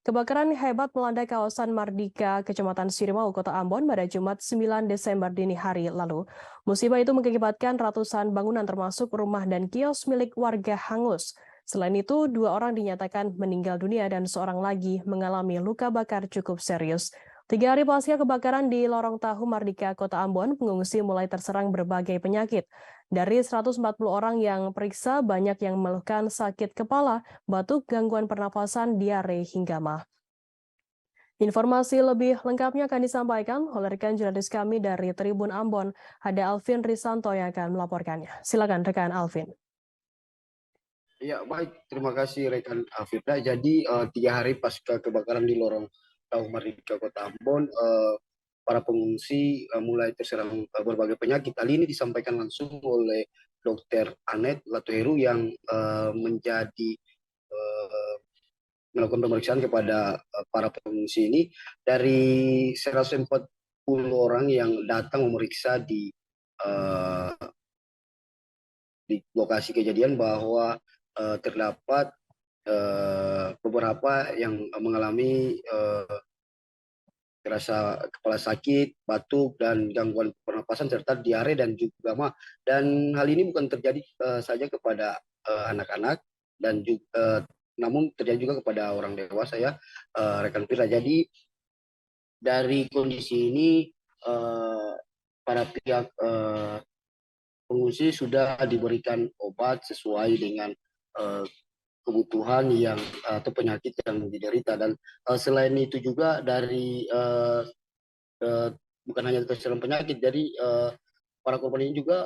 Kebakaran hebat melanda kawasan Mardika, Kecamatan Sirimau, Kota Ambon pada Jumat 9 Desember dini hari lalu. Musibah itu mengakibatkan ratusan bangunan termasuk rumah dan kios milik warga hangus. Selain itu, 2 orang dinyatakan meninggal dunia dan seorang lagi mengalami luka bakar cukup serius. 3 hari pasca kebakaran di Lorong Tahu Mardika, Kota Ambon, pengungsi mulai terserang berbagai penyakit. Dari 140 orang yang periksa, banyak yang mengeluhkan sakit kepala, batuk, gangguan pernapasan, diare, hingga MAH. Informasi lebih lengkapnya akan disampaikan oleh rekan jurnalis kami dari Tribun Ambon, ada Alvin Risanto yang akan melaporkannya. Silakan rekan Alvin. Ya, baik. Terima kasih rekan Afifda. Jadi 3 hari pasca kebakaran di Lorong Tahu Mardika, Kota Ambon, para pengungsi mulai terserang berbagai penyakit. Hal ini disampaikan langsung oleh Dr. Anet Latuheru yang melakukan pemeriksaan kepada para pengungsi ini. Dari 140 orang yang datang memeriksa di lokasi kejadian, bahwa terdapat beberapa yang mengalami rasa kepala sakit, batuk, dan gangguan pernapasan serta diare dan juga MAH. Dan hal ini bukan terjadi saja kepada anak-anak dan juga namun terjadi juga kepada orang dewasa ya, rekan Firda. Jadi dari kondisi ini para pihak pengungsi sudah diberikan obat sesuai dengan kebutuhan atau penyakit yang diderita. Dan selain itu juga dari bukan hanya terserang penyakit, jadi para korban ini juga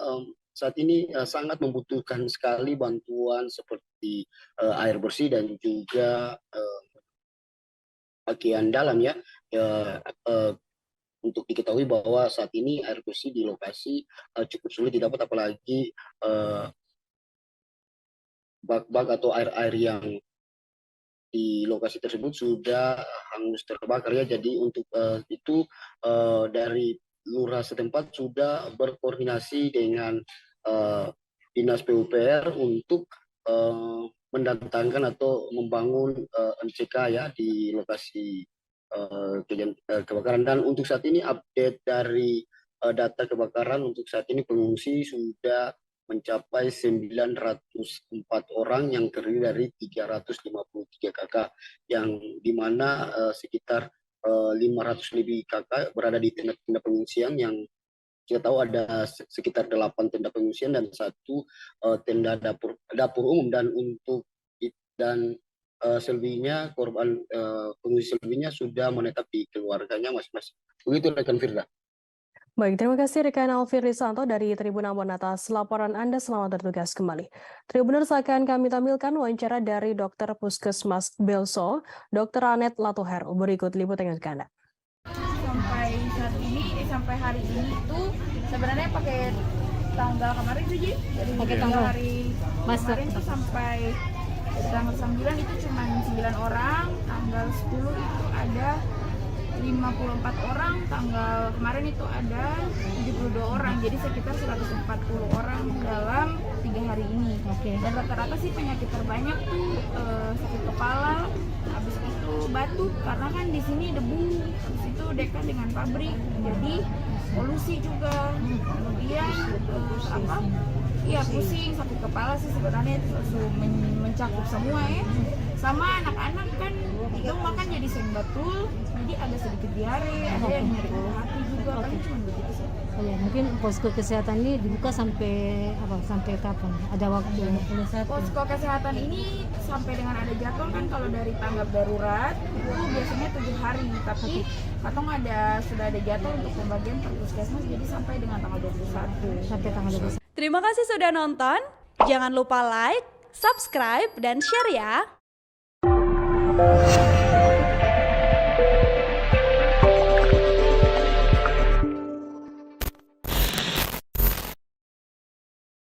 saat ini sangat membutuhkan sekali bantuan seperti air bersih dan juga pakaian dalam ya. Untuk diketahui bahwa saat ini air bersih di lokasi cukup sulit didapat, apalagi bak-bak atau air-air yang di lokasi tersebut sudah hangus terbakar ya. Jadi untuk itu dari lurah setempat sudah berkoordinasi dengan Dinas PUPR untuk mendatangkan atau membangun MCK ya di lokasi kebakaran. Dan untuk saat ini update dari data kebakaran, untuk saat ini pengungsi sudah mencapai 904 orang yang terdiri dari 353 kakak, yang dimana sekitar 500 lebih kakak berada di tenda-tenda pengungsian, yang kita tahu ada sekitar 8 tenda pengungsian dan 1 tenda dapur umum. Dan untuk selebihnya korban pengungsi selebihnya sudah menetap di keluarganya masing-masing. Begitu rekan Firda. Baik, terima kasih rekan Alvin Risanto dari Tribun Ambon atas laporan Anda. Selamat bertugas kembali. Tribuners, akan kami tampilkan wawancara dari Dokter Puskesmas Belso, Dr. Anet Latuheru. Berikut liputan untuk Anda. Sampai hari ini itu sebenarnya pakai tanggal kemarin tuh, Ji. Pakai tanggal hari kemarin tuh sampai tanggal 9 itu cuma 9 orang, tanggal 10 itu ada 54 orang, tanggal kemarin itu ada 72 orang, jadi sekitar 140 orang dalam 3 hari ini. Dan rata-rata sih penyakit terbanyak tuh sakit kepala, habis itu batuk, karena kan di sini debu, habis itu dekat dengan pabrik, jadi polusi juga. Kemudian pusing, sakit kepala sih sebenarnya itu mencakup semua ya. Sama anak-anak kan itu makan jadi sering batul, jadi ada sedikit diare, ada yang nyeri hati juga, kan cuma begitu sih. Oh ya, mungkin posko kesehatan ini dibuka sampai kapan? Ada waktu? Posko kesehatan ini sampai dengan ada jadwal kan, kalau dari tanggap darurat itu biasanya 7 hari, tapi Katong sudah ada jadwal untuk pembagian per puskesmas, jadi sampai dengan tanggal 21. Sampai tanggal 21. Terima kasih sudah nonton. Jangan lupa like, subscribe, dan share ya.